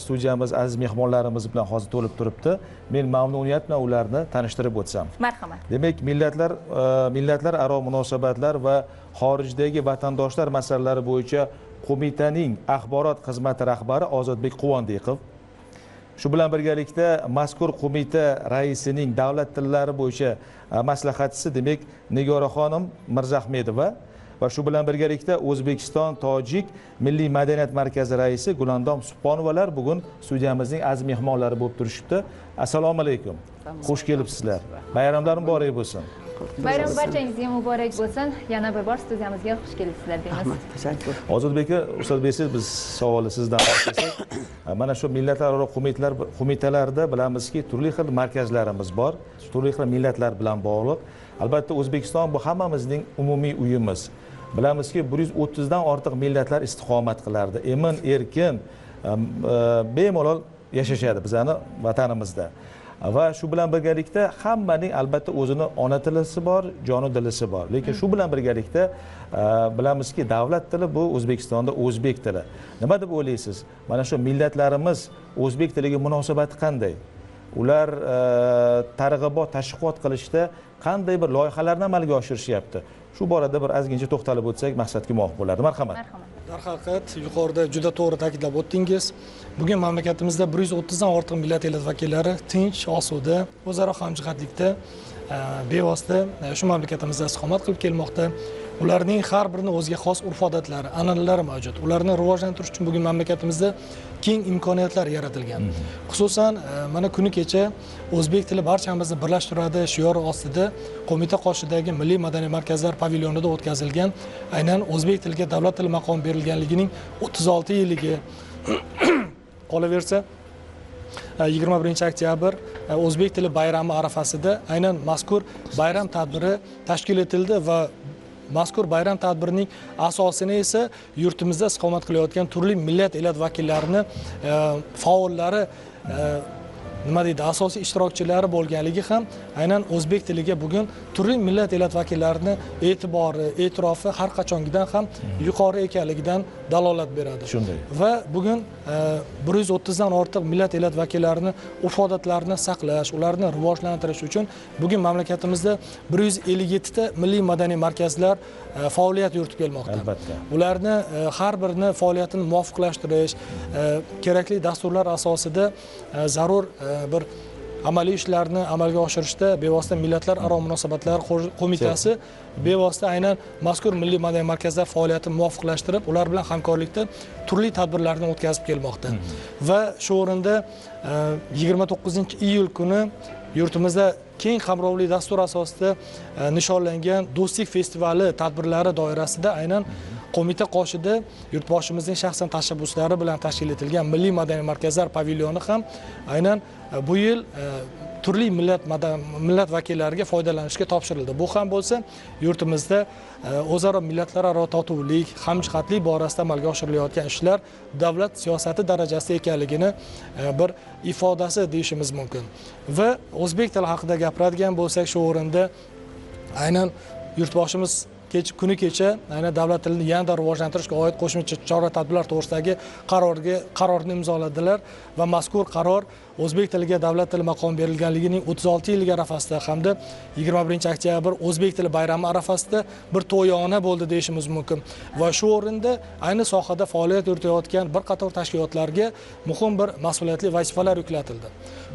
studiyamiz aziz mehmonlarimiz bilan hozir to'lib turibdi. Men mamnuniyat bilan ularni tanishtirib o'tsam. Marhamat. Demak, millatlararo munosabatlar va xorijdagi vatandoshlar masalalari bo'yicha qo'mitaning axborot xizmati rahbari Ozodbek Quvondiqov. Shu bilan birgalikda mazkur qo'mita raisining davlat tillari bo'yicha maslahatchisi demak Nigoraxonim Mirzahmedova va shu bilan birgalikda O'zbekiston Tojik Milliy madaniyat markazi raisi Gulandom Subhonovalar bugun studiyamizning aziz mehmonlari bo'lib turishibdi. Assalomu alaykum. Xush kelibsizlar. Bayramlar muborak bo'lsin. Bayram barchangizga muborak bo'lsin. Yana bir bor studiyamizga xush kelibsizlar deymiz. Tashakkur. Ozodbek aka, Ustadbek, biz savolni sizdan olsak, mana shu millatlararo qo'mitalarda bilamizki, turli xil markazlarimiz bor, turli xil millatlar bilan bog'liq. Albatta O'zbekiston bu hammamizning umumiy uyimiz. Bilamizki, 130 dan ortiq millatlar istiqomat qilardi. Emin, erkin, bemalol yashashadi bizning vatanimizda. Va shu bilan birgalikda hammaning albatta o'zini ona tilisi bor, joni dilisi bor. Lekin shu bilan birgalikda bilamizki, davlat tili bu O'zbekistonda o'zbek tili. Nima deb o'ylaysiz? Mana shu millatlarimiz o'zbek tiliga munosabati qanday? Ular targ'ibot, tashviqot qilishda qanday bir loyihalarni amalga oshirishyapti? Shu borada bir ozgincha to'xtalib o'tsak maqsadga muvofiq bo'lardi. Marhamat. Darhaqiqat, yuqorida juda to'g'ri ta'kidlab o'tdingiz. Bugun mamlakatimizda 130 dan ortiq millat elat vakillari tinch, osuda, o'zaro hamjihatlikda bevosita shu mamlakatimizda istiqomat qilib kelmoqda. Ularning har birining o'ziga xos urf-odatlari, an'analari mavjud. Ularni rivojlantirish uchun bugun mamlakatimizda keng imkoniyatlar yaratilgan. Xususan, mana kuni kecha o'zbek tili barchamizni birlashtiradi shiori ostida qo'mita qoshidagi Milliy madaniyat markazlar pavilyonida o'tkazilgan aynan o'zbek tiliga davlat tili maqomi berilganligining 36 yilligi qolaversa 21-oktyabr o'zbek tili bayrami arafasida aynan mazkur bayram tadbiri tashkil etildi va mazkur bayram tadbirining asosini esa yurtimizda istiqomat qilayotgan turli millat elat vakillarini faollari nima deydi, asosiy ishtirokchilari bo'lganligi ham aynan o'zbek tiliga bugun turli millat elat vakillarini e'tibori, e'tirofi har qachongidan ham yuqori ekanligidan dalolat beradi. Shunday. Va bugun 130 dan ortiq millat elat vakillarini urf-odatlarini saqlash, ularni rivojlantirish uchun bugun mamlakatimizda 157 ta milliy madaniy markazlar faoliyat yuritib kelmoqda. Albatta. Ularni har birini faoliyatini muvofiqlashtirish, kerakli dasturlar asosida zarur bir amaliy ishlarni amalga oshirishda bevosita millatlararo munosabatlar qo'mitasi bevosita aynan mazkur milliy madaniy markazlar faoliyatini muvofiqlashtirib, ular bilan hamkorlikda turli tadbirlarni o'tkazib kelmoqda. Va shu o'rinda 29-iyul kuni yurtimizda keng qamrovli dastur asosida nishonlangan Do'stlik festivali tadbirlari doirasida aynan qo'mita qoshida yurtboshimizning shaxsan tashabbuslari bilan tashkil etilgan Milliy madaniy markazlar pavilyoni ham aynan bu yil turli millat vakillariga foydalanishga topshirildi. Bu ham bo'lsa, yurtimizda o'zaro millatlararo totuvlik, hamjihatlik borasida amalga oshirilayotgan ishlar davlat siyosati darajasida ekanligini bir ifodasi deyishimiz mumkin. Va o'zbek tili haqida gapiradigan bo'lsak, shu o'rinda aynan yurtboshimiz kuni kecha aynan davlat tilini yanada rivojlantirishga oid qo'shimcha chora-tadbirlar to'g'risidagi qarorni imzoladilar va mazkur qaror o'zbek tiliga davlat tili maqomi berilganligining 36 yillik arafasida hamda 21-oktyabr o'zbek tili bayrami arafasida bir to'yona bo'ldi deyishimiz mumkin. Va shu o'rinda ayni sohada faoliyat yuritayotgan bir qator tashkilotlarga muhim bir mas'uliyatli vazifalar yuklatildi.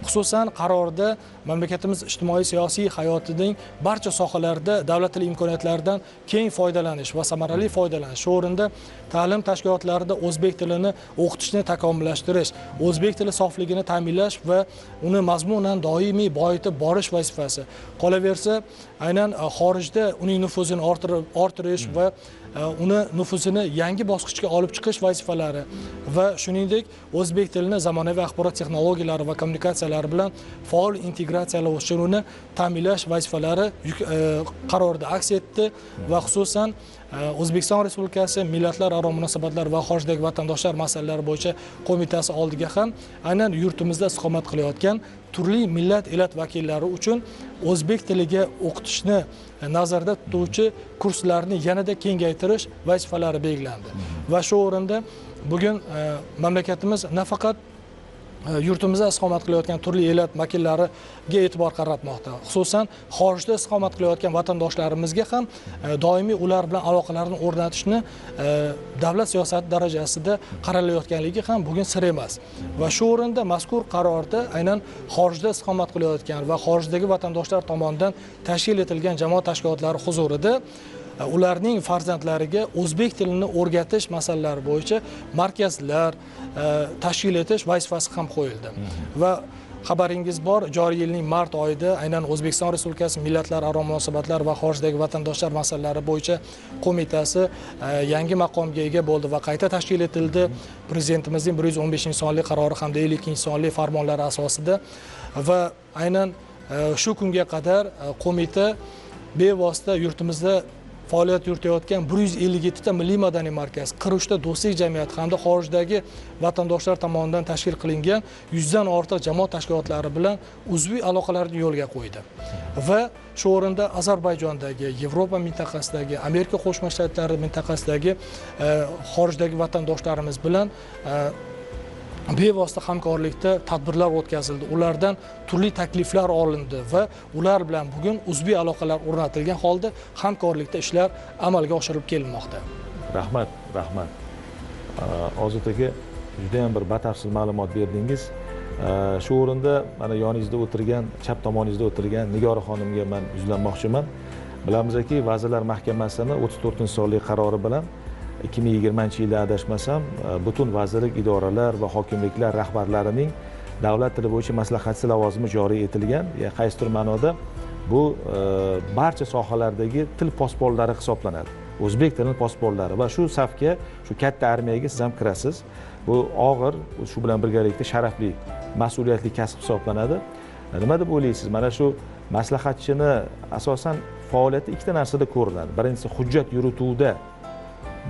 Xususan, qarorda mamlakatimiz ijtimoiy siyosiy hayotining barcha sohalarida davlat tili imkoniyatlaridan keng foydalanish va samarali foydalanish, shu o'rinda ta'lim tashkilotlarida o'zbek tilini o'qitishni takomillashtirish, o'zbek tili sofligini ta'minlash va uni mazmunan doimiy boyitib borish vazifasi. Qolaversa, aynan xorijda uning nufuzini orttirish va uni nufuzini yangi bosqichga olib chiqish vazifalari va shuningdek o'zbek tilini zamonaviy axborot texnologiyalari va kommunikatsiyalari bilan faol integratsiyalashuvini ta'minlash vazifalari qarorda aks etdi va xususan O'zbekiston Respublikasi millatlararo munosabatlar va xorijdagi vatandoshlar masalalari bo'yicha qo'mitasi oldiga ham aynan yurtimizda istiqomat qilayotgan turli millat elat vakillari uchun o'zbek tiliga o'qitishni nazarda tutuvchi kurslarni yanada kengaytirish vazifalari belgilandi. Va shu o'rinda bugun mamlakatimiz nafaqat yurtimizda istiqomat qilayotgan turli elat vakillariga e'tibor qaratmoqda. Xususan, xorijda istiqomat qilayotgan vatandoshlarimizga ham doimiy ular bilan aloqalarni o'rnatishni davlat siyosati darajasida qaralayotganligi ham bugun sir emas. Va shu o'rinda mazkur qarorda aynan xorijda istiqomat qilayotgan va xorijdagi vatandoshlar tomonidan tashkil etilgan jamoat tashkilotlari huzurida ularning farzandlariga o'zbek tilini o'rgatish masalalari bo'yicha markazlar tashkil etish vazifasi ham qo'yildi. Va xabaringiz bor, joriy yilning mart oyida aynan O'zbekiston Respublikasi millatlararo munosabatlar va xorijdagi vatandoshlar masalalari bo'yicha qo'mitasi yangi maqomga ega bo'ldi va qayta tashkil etildi. Prezidentimizning 115-sonli qarori hamda 52-sonli farmonlari asosida va aynan shu kunga qadar qo'mita bevosita yurtimizda faoliyat yuritayotgan 157 ta milliy madaniy markaz, 43 ta do'stlik jamiyati hamda xorijdagi vatandoshlar tomonidan tashkil qilingan 100 dan ortiq jamoat tashkilotlari bilan uzviy aloqalarni yo'lga qo'ydi. Va shu o'rinda Ozarbayjondagi, Yevropa mintaqasidagi, Amerika Qo'shma Shtatlari mintaqasidagi xorijdagi vatandoshlarimiz bilan bevosita hamkorlikda tadbirlar o'tkazildi. Ulardan turli takliflar olindi va ular bilan bugun uzviy aloqalar o'rnatilgan holda hamkorlikda ishlar amalga oshirilib kelinmoqda. Rahmat. Ozod aka, juda ham bir batafsil ma'lumot berdingiz. Shu o'rinda mana yoningizda o'tirgan, chap tomoningizda o'tirgan Nigora xonimga men yuzlanmoqchiman. Bilamizki, Vazirlar Mahkamasining 34-sonli qarori bilan 2020-yilda adashmasam, butun vazirlik, idoralar va hokimliklar rahbarlarining davlat tili bo'yicha maslahatchi lavozimi joriy etilgan. Ya'ni qaysidir ma'noda bu barcha sohalardagi til posbonlari hisoblanadi. O'zbek tilining posbonlari va shu safga, shu katta armiyaga siz ham kirasiz. Bu og'ir, shu bilan birgalikda sharafli, mas'uliyatli kasb hisoblanadi. Nima deb o'ylaysiz? Mana shu maslahatchini asosan faoliyati ikkita narsada ko'rinadi. Birinchisi, hujjat yurituvda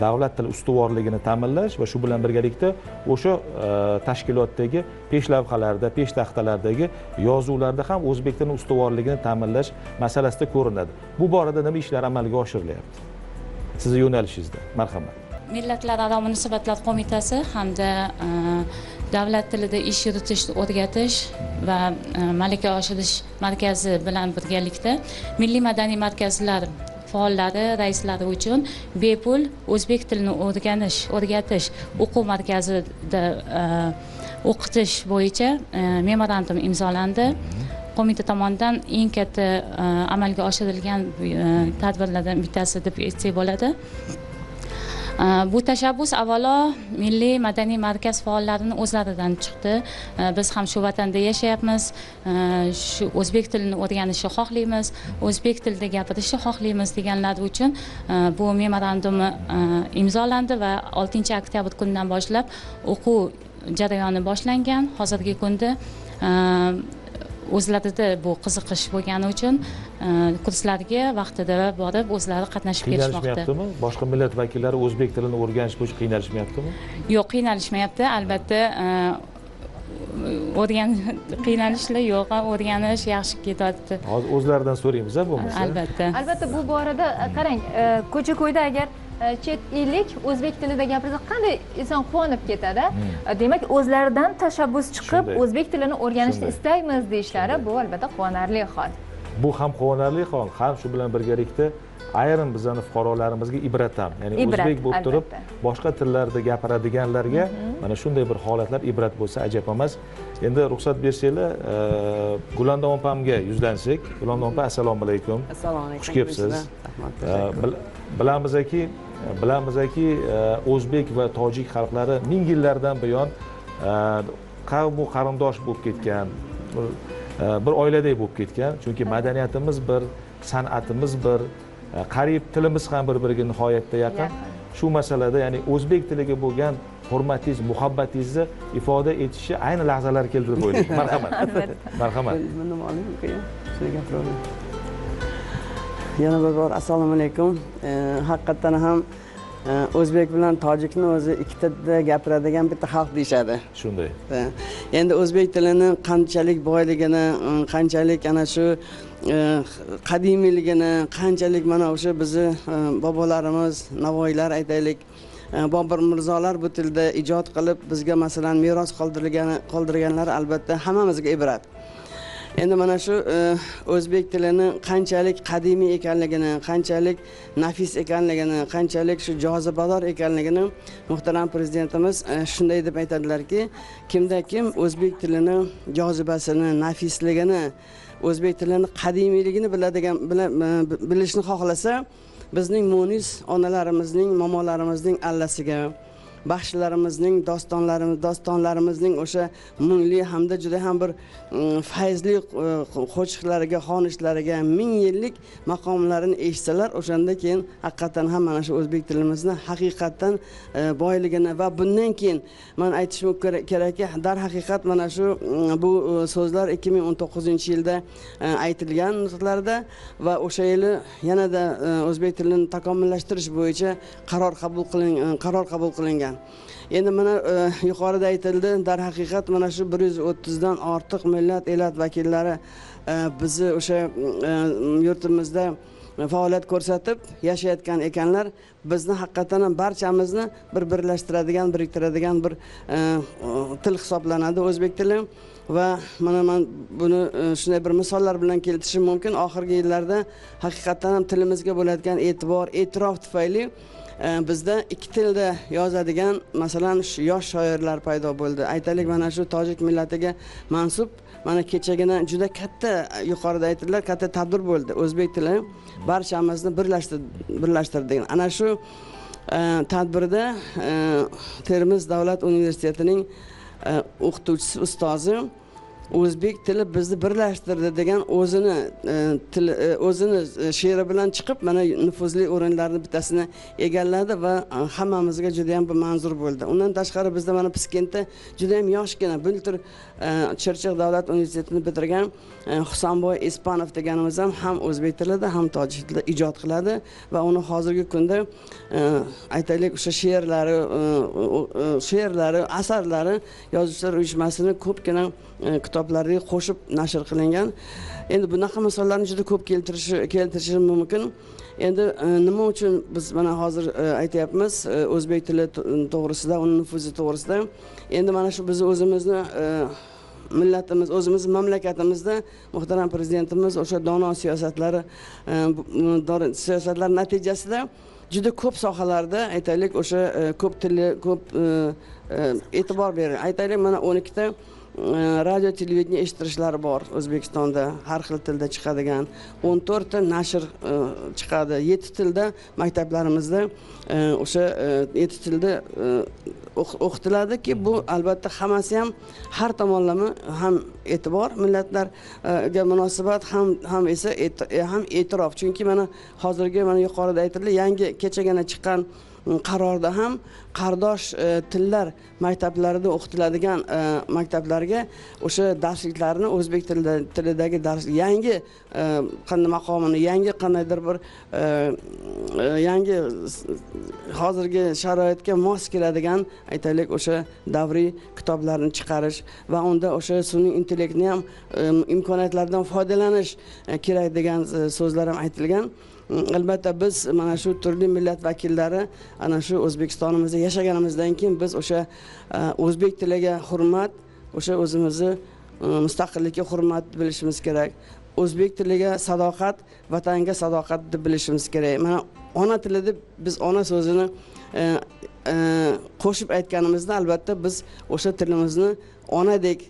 davlat tili ustuvorligini ta'minlash va shu bilan birgalikda o'sha tashkilotdagi peshlavhalarda, peshtaxtalardagi yozuvlarda ham o'zbek tilining ustuvorligini ta'minlash masalasida ko'rinadi. Bu borada nima ishlar amalga oshirilyapti? Sizning yo'nalishingizda. Marhamat. Millatlararo munosabatlar qo'mitasi hamda davlat tilida ish yuritishni o'rgatish va malaka oshirish markazi bilan birgalikda milliy madaniy markazlar faollari, raislari uchun bepul o'zbek tilini o'rgatish o'quv markazida o'qitish bo'yicha memorandum imzolandi. Qo'mita tomonidan eng katta amalga oshirilgan tadbirlardan bittasi deb aytsak bo'ladi. Bu tashabbus avvalo milliy madaniy markaz faollarining o'zlaridan chiqdi. Biz ham shu vatanda yashayapmiz, shu o'zbek tilini o'rganishni xohlaymiz, o'zbek tilida gapirishni xohlaymiz deganlar uchun bu memorandum imzolandi va 6-oktyabr kunidan boshlab o'quv jarayoni boshlangan. Hozirgi kunda o'zlarida bu qiziqish bo'lgani uchun kurslarga vaqtida borib o'zlari qatnashib kelishmoqda. Qiynalishmayaptimi? Boshqa millat vakillari o'zbek tilini o'rganish bo'yicha qiynalishmayaptimi? Yo'q, qiynalishmayapti. Albatta qiynalishlar yo'q, o'rganish yaxshi ketyapti. Hozir o'zlaridan so'raymiz bo'lmasa. Albatta Bu borada qarang, ko'cha-ko'yda agar chet ellik o'zbek tilida gapirsa qanday inson quvonib ketadi. Demak, o'zlaridan tashabbus chiqib o'zbek tilini o'rganishni istaymiz deyishlari bu albatta quvonarli hol. Bu ham quvonarli hol, ham shu bilan birgalikda ayrim bizning fuqarolarimizga ibrat ham. Ya'ni o'zbek bo'lib turib, boshqa tillarda gapiradiganlarga mana shunday bir holatlar ibrat bo'lsa ajab emas. Endi ruxsat bersanglar, Gulandom opamga yuzlansak. Gulandom opa, assalomu alaykum. Assalomu alaykum. Xush kelibsiz. Bilamizki, o'zbek va tojik xalqlari ming yillardan buyon qavmu qarindosh bo'lib ketgan, bir oiladek bo'lib ketgan. Chunki madaniyatimiz bir, san'atimiz bir, qariyb tilimiz ham bir-biriga nihoyatda yaqin. Shu masalada, ya'ni o'zbek tiliga bo'lgan hurmatingiz, muhabbatingizni ifoda etishni ayni lahzalar keldi deb o'ylayman. Marhamat. Marhamat. Nima olaymi? Shunga gapiraman. Yana bir bor assalomu alaykum. Haqiqatan ham o'zbek bilan tojikni o'zi ikkitada gapiradigan bitta xalq deyshadi. Shunday. Endi o'zbek tilini qanchalik boyligini, qanchalik ana shu qadimiyligini, qanchalik mana o'sha bizni bobolarimiz, navoiylar aytaylik, Bobur Mirzolar bu tilda ijod qilib bizga masalan meros qoldirganlari albatta hammamizga ibrat. Endi mana shu o'zbek tilini qanchalik qadimiy ekanligini, qanchalik nafis ekanligini, qanchalik shu jozibador ekanligini muhtaram prezidentimiz shunday deb aytadilarki, kimda kim o'zbek tilini jozibasini, nafisligini, o'zbek tilini qadimiyligini bilishni xohlasa, bizning munis onalarimizning, momolarimizning allasiga, baxshilarimizning dostonlarimizning o'sha mungli hamda juda ham bir fayzli qo'shiqlariga, xonishlariga, ming yillik maqomlarini eshitsalar, o'shanda keyin haqiqatan ham mana shu o'zbek tilimizni haqiqatan boyligini va bundan keyin men aytishim kerakki, darhaqiqat mana shu bu so'zlar 2019-yilda aytilgan nutqlarda va o'sha yili yanada o'zbek tilini takomillashtirish bo'yicha qaror qabul qilingan. Endi mana yuqorida aytildi, darhaqiqat mana shu 130 dan ortiq millat elat vakillari bizni o'sha yurtimizda faoliyat ko'rsatib yashayotgan ekanlar. Bizni haqiqatan ham barchamizni birlashtiradigan, biriktiradigan bir til hisoblanadi o'zbek tili. Va mana men buni shunday bir misollar bilan keltirishim mumkin. Oxirgi yillarda haqiqatan ham tilimizga bo'ladigan e'tibor, e'tirof tufayli bizda ikki tilda yozadigan masalan yosh shoirlar paydo bo'ldi. Aytaylik, mana shu tojik millatiga mansub mana kechagina juda katta, yuqorida aytilgan katta tadbir bo'ldi. O'zbek tili barchamizni birlashtirdi. Ana shu tadbirda Termiz davlat universitetining o'qituvchisi, ustozi o'zbek tili bizni birlashtirdi degan o'zini she'ri bilan chiqib mana nufuzli o'rinlarni bittasini egalladi va hammamizga juda ham bir manzur bo'ldi. Undan tashqari bizda mana Piskentda juda ham yoshgina bultur Chirchiq davlat universitetini bitirgan Husanboy Ispanov deganimiz ham o'zbek tilida ham tojik tilida ijod qiladi va uni hozirgi kunda aytaylik o'sha she'rlari, asarlari Yozuvchilar uyushmasining ko'pgina kitoblarga qo'shib nashr qilingan. Endi bunaqa misollarni juda ko'p keltirishim mumkin. Endi nima uchun biz mana hozir aytyapmiz o'zbek tili to'g'risida, uning nufuzi to'g'risida. Endi mana shu biz o'zimizni millatimiz, o'zimiz mamlakatimizda muhtaram prezidentimiz o'sha dono siyosatlar natijasida juda ko'p sohalarda aytaylik o'sha ko'p tilli, ko'p e'tibor beradi. Aytaylik, mana 12 ta radio televideniya eshittirishlari bor O'zbekistonda, har xil tilda chiqadigan 14 ta nashr chiqadi. 7 tilda maktablarimizda o'sha 7 tilda o'qitiladiki, bu albatta hammasi ham har tomonlama ham e'tibor, millatlarga munosabat ham esa ham e'tirof. Chunki mana hozirgi mana yuqorida aytildi, yangi kechagina chiqqan qarorda ham qardosh tillar maktablarida o'qitiladigan maktablarga o'sha darsliklarni o'zbek tilidagi dars yangi qanday maqomini, yangi qandaydir bir yangi hozirgi sharoitga mos keladigan aytaylik o'sha davriy kitoblarni chiqarish va unda o'sha sun'iy intellektni ham imkoniyatlaridan foydalanish kerak degan so'zlar ham aytilgan. Albatta biz mana shu turli millat vakillari ana shu O'zbekistonimizda yashaganimizdan keyin biz o'sha o'zbek tiliga hurmat, o'sha o'zimizni mustaqillikka hurmat bilishimiz kerak. O'zbek tiliga sadoqat, vatanga sadoqat deb bilishimiz kerak. Mana ona tili deb biz ona so'zini qo'shib aytganimizda albatta biz o'sha tilimizni onadek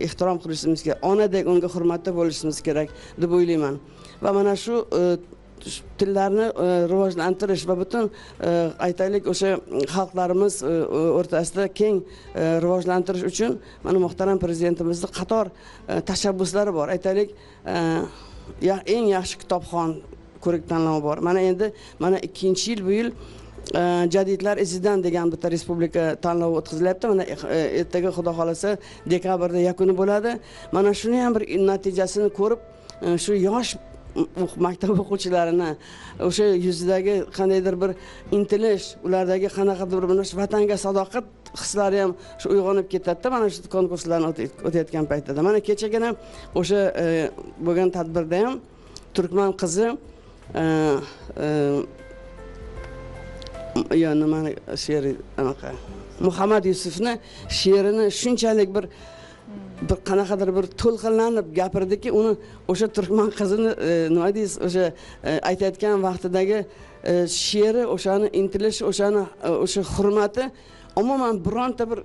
ehtirom qilishimiz kerak. Onadek unga hurmatda bo'lishimiz kerak deb o'ylayman. Va mana shu tillarni rivojlantirish va butun aytaylik o'sha xalqlarimiz o'rtasida keng rivojlantirish uchun mana muhtaram prezidentimizning qator tashabbuslari bor. Aytaylik, eng yaxshi kitobxon ko'rik tanlovi bor. Mana endi mana 2-yil bu yil Jadidlar izidan degan bitta respublika tanlovi o'tkazilyapti. Mana ertaga xudo xolasa dekabrda yakuni bo'ladi. Mana shuni ham bir natijasini ko'rib, shu yosh maktab o'quvchilarini o'sha yuzidagi qandaydir bir intilish, ulardagi qanaqadir bir vatanga sadoqat hislari ham shu uyg'onib ketadi mana shu konkurslarni o'tayotgan paytda. Mana kechagina o'sha bo'lgan tadbirda ham turkman qizi yo nimani she'ri anaqa Muhammad Yusufni she'rini shunchalik bir qanaqadir bir to'lqinlanib gapirdiki, uni o'sha turkman qizini nima deysiz, o'sha aytayotgan vaqtidagi she'ri, o'shani intilish, o'sha hurmati umuman bironta bir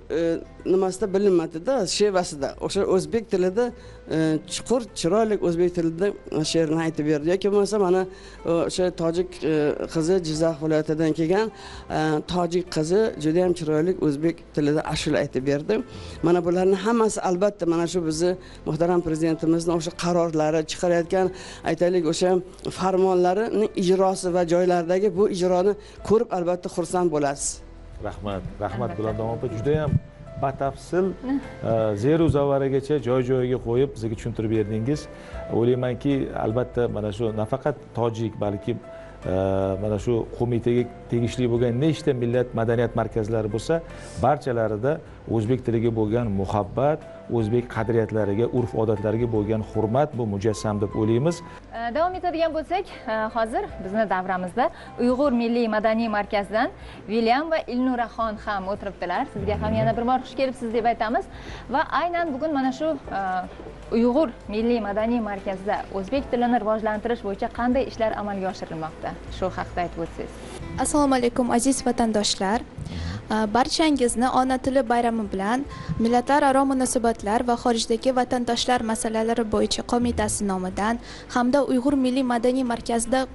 nimasida bilinmadi-da, shevasida. O'sha o'zbek tilida chuqur, chiroyli o'zbek tilida she'rni aytib berdi. Yoki bo'lmasa mana o'sha tojik qizi Jizzax viloyatidan kelgan tojik qizi juda ham chiroyli o'zbek tilida ashula aytib berdi. Mana bularning hammasi albatta mana shu bizni muhtaram prezidentimizning o'sha qarorlari, chiqarayotgan aytaylik o'sha farmonlarining ijrosi va joylardagi bu ijroni ko'rib albatta xursand bo'lasiz. Rahmat Gulandom opa, juda ham batafsil zeru zavaragacha joy-joyiga qo'yib bizga tushuntirib berdingiz. O'ylaymanki, albatta mana shu nafaqat tojik, balki mana shu qo'mitaga tegishli bo'lgan nechta millat madaniyat markazlari bo'lsa, barchalarida o'zbek tiliga bo'lgan muhabbat, o'zbek qadriyatlariga, urf-odatlariga bo'lgan hurmat bu mujassam deb o'ylaymiz. Davom etadigan bo'lsak, hozir bizni davramizda Uyg'ur Milliy madaniy markazidan William va Ilnuraxon ham o'tiribdilar. Sizga ham yana bir bor xush kelibsiz deb aytamiz va aynan bugun mana shu Uyg'ur Milliy madaniy markazida o'zbek tilini rivojlantirish bo'yicha qanday ishlar amalga oshirilmoqda? Shu haqida aytib o'tsangiz. Assalomu alaykum aziz vatandoshlar. Barchangizni ona tili bayrami bilan millatlararo munosabatlar va xorijdagi vatandoshlar masalalari bo'yicha qo'mitasi nomidan hamda Uyg'ur Milliy madaniy markazida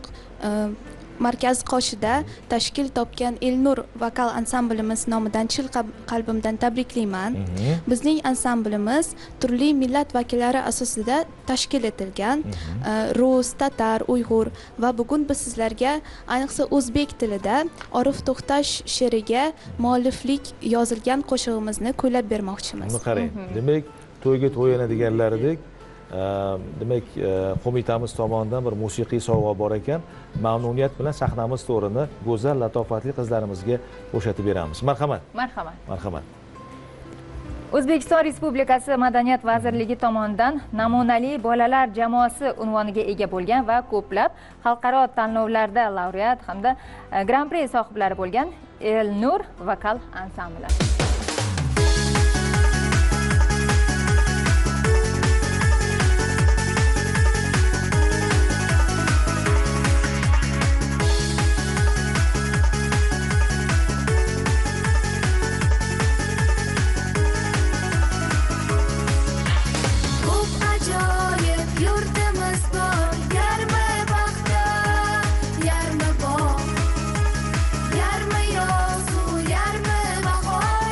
markaz qoshida tashkil topgan Elnur vokal ansamblimiz nomidan chin qalbimdan tabriklayman. Bizning ansamblimiz turli millat vakillari asosida tashkil etilgan. Rus, tatar, uyg'ur va bugun biz sizlarga ayniqsa o'zbek tilida Orif To'xtash she'riga mualliflik yozilgan qo'shig'imizni kuylab bermoqchimiz. Buni qarang. Demak, to'yga to'yana deganlaridek, demak qo'mitamiz tomonidan bir musiqiy sovg'a bor ekan. Mamnuniyat bilan sahnamiz to'rini go'zal, latofatli qizlarimizga o'xshatib beramiz. Marhamat. Marhamat. O'zbekiston Respublikasi Madaniyat vazirligi tomonidan namunali bolalar jamoasi unvoniga ega bo'lgan va ko'plab xalqaro tanlovlarda laureat hamda Grand Prix sohiblari bo'lgan Elnur vokal ansambli. Yarmi yozu, yarmi bahor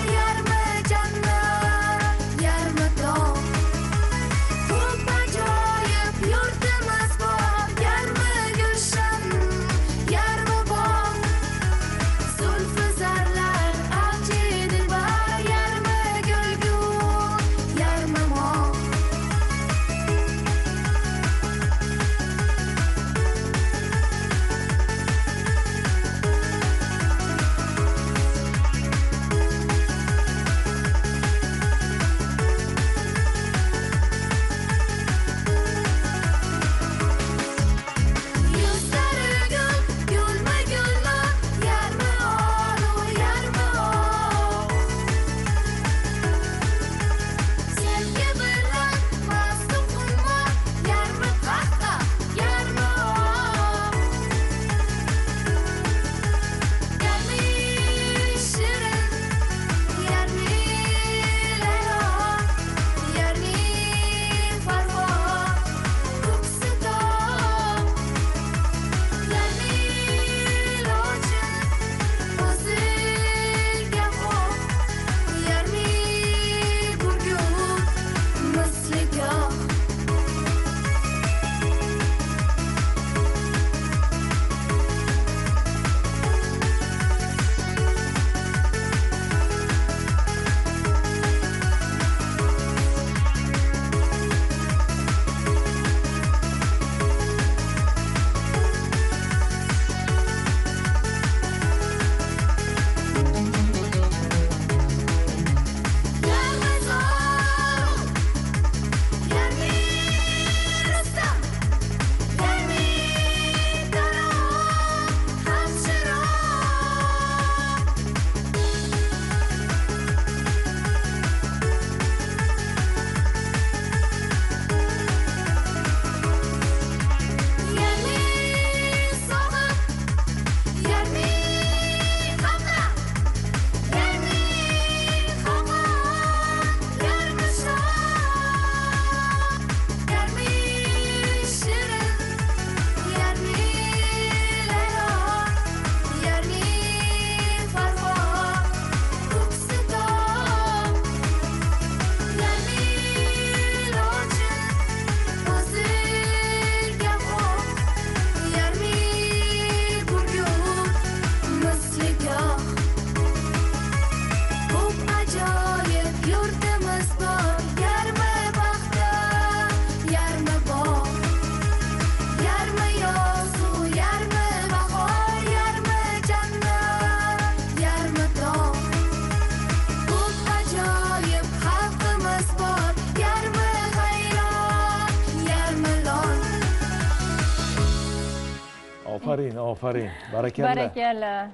ofaring. Barakalla. Barakalla.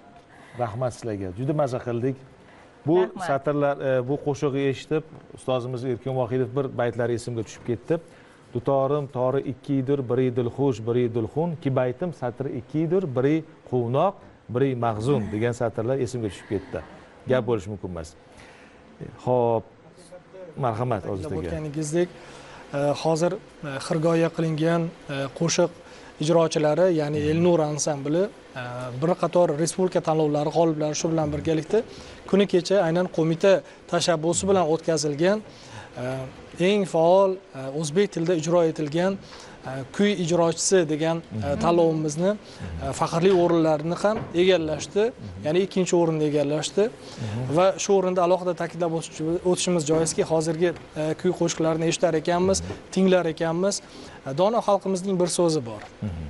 Rahmat sizlarga. Juda maza qildik. Bu Rahmat. satrlar, bu qo'shig'i eshitib, ustozimiz Erkin Vohidov bir baytlari esimga tushib ketdi. Dutorim tori ikkidir, biri dilxush, biri dilxun, ki baytim satri ikkidir, biri quvnoq, biri mag'zun degan satrlar esimga tushib ketdi. Gap bo'lishi mumkin emas. Xo'p, marhamat Oziz aka. O'tganingizdek, hozir xirgoyi qilingan qo'shiq ijrochilari, ya'ni Elnur ansambli bir qator respublika tanlovlari g'oliblari shu bilan birgalikda kuni kecha aynan qo'mita tashabbusi bilan o'tkazilgan eng faol o'zbek tilida ijro etilgan kuy ijrochisi degan tanlovimizni faxrli o'rinlarini ham egallashdi, ya'ni ikkinchi o'rinni egallashdi va shu o'rinda alohida ta'kidlab o'tishimiz joizki, hozirgi kuy qo'shiqlarini eshitar ekanmiz, tinglar ekanmiz. Dono xalqimizning bir so'zi bor.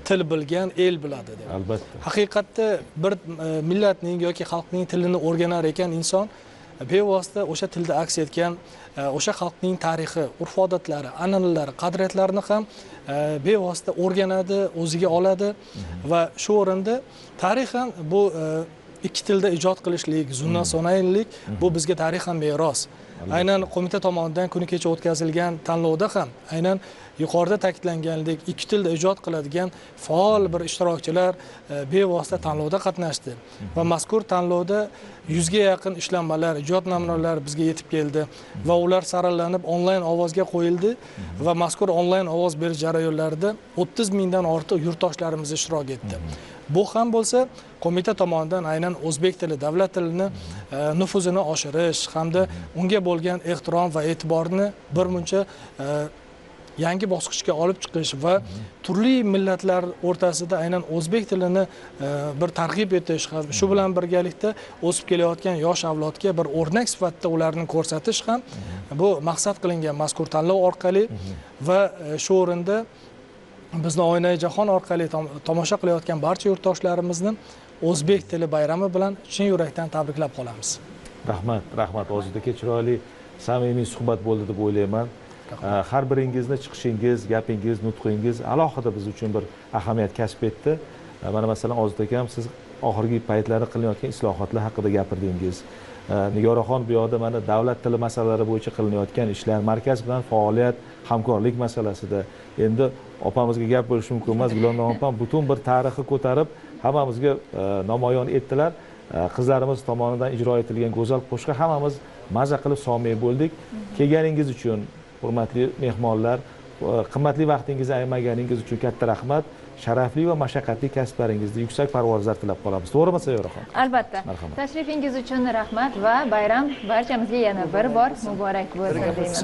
Til bilgan el biladi deb. Albatta. Haqiqatda bir millatning yoki xalqning tilini o'rganar ekan inson, bevosita o'sha tilda aks etgan o'sha xalqning tarixi, urf-odatlari, an'analari, qadriyatlarini ham bevosita o'rganadi, o'ziga oladi va shu o'rinda tarixan bu ikki tilda ijod qilishlik, zunna sonaylik bu bizga tarixan meros. Aynan qo'mita tomonidan kuni kecha o'tkazilgan tanlovda ham aynan yuqorida ta'kidlanganidek ikki tilda ijod qiladigan faol bir ishtirokchilar bevosita tanlovda qatnashdi va mazkur tanlovda 100 ga yaqin ishlanmalar, ijod namunalari bizga yetib keldi va ular saralanib onlayn ovozga qo'yildi va mazkur onlayn ovoz berish jarayonlarida 30 mingdan ortiq yurtdoshlarimiz ishtirok etdi. Bu ham bo'lsa, qo'mita tomonidan aynan o'zbek tili, davlat tilini nufuzini oshirish hamda unga bo'lgan ehtirom va e'tiborni birmuncha yangi bosqichga olib chiqish va turli millatlar o'rtasida aynan o'zbek tilini bir targ'ib etish, shu bilan birgalikda o'sib kelayotgan yosh avlodga bir o'rnak sifatida ularni ko'rsatish ham bu maqsad qilingan mazkur tanlov orqali va shu o'rinda bizni Oynai jahon orqali tomosha qilayotgan barcha yurtdoshlarimizni o'zbek tili bayrami bilan chin yurakdan tabriklab qolamiz. Rahmat Oziz aka, chiroyli samimiy suhbat bo'ldi deb o'ylayman. Har biringizni chiqishingiz, gapingiz, nutqingiz alohida biz uchun bir ahamiyat kasb etdi. Mana masalan Oziz akam, siz oxirgi paytlarda qilinayotgan islohotlar haqida gapirdingiz. Nigoraxon bu yoqda mana davlat tili masalalari bo'yicha qilinayotgan ishlar, markaz bilan faoliyat, hamkorlik masalasida. Endi opamizga gap bo'lishi mumkin emas, Gulnor opam butun bir tarixni ko'tarib hammamizga namoyon etdilar. Qizlarimiz tomonidan ijro etilgan go'zal qo'shiqqa hammamiz maza qilib somay bo'ldik. Kelganingiz uchun hurmatli mehmonlar, qimmatli vaqtingizni ayamaganingiz uchun katta rahmat. Sharafli va mashaqqatli kasblaringizda yuksak parvozlar tilab qolamiz. To'g'rimi Sayyoraxon? Albatta. Tashrifingiz uchun rahmat va bayram barchamizga yana bir bor muborak bo'lsin deymiz.